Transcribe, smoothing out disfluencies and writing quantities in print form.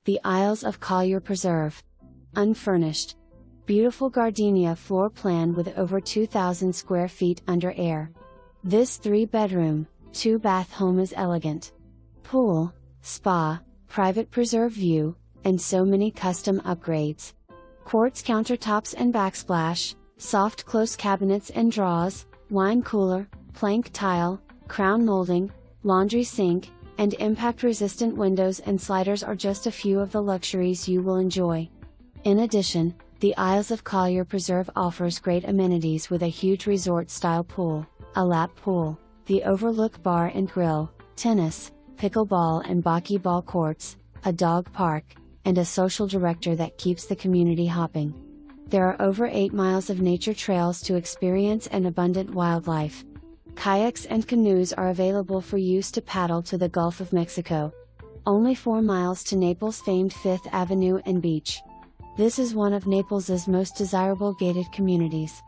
the Isles of Collier Preserve. Unfurnished. Beautiful Gardenia floor plan with over 2,000 square feet under air. This 3-bedroom, 2-bath home is elegant. Pool, spa, private preserve view, and so many custom upgrades. Quartz countertops and backsplash, soft close cabinets and drawers, wine cooler, plank tile, crown molding, laundry sink, and impact-resistant windows and sliders are just a few of the luxuries you will enjoy. In addition, the Isles of Collier Preserve offers great amenities with a huge resort-style pool, a lap pool, the Overlook Bar and Grill, tennis, pickleball and boccie ball courts, a dog park, and a social director that keeps the community hopping. There are over 8 miles of nature trails to experience and abundant wildlife. Kayaks and canoes are available for use to paddle to the Gulf of Mexico. Only 4 miles to Naples' famed Fifth Avenue and beach. This is one of Naples's most desirable gated communities.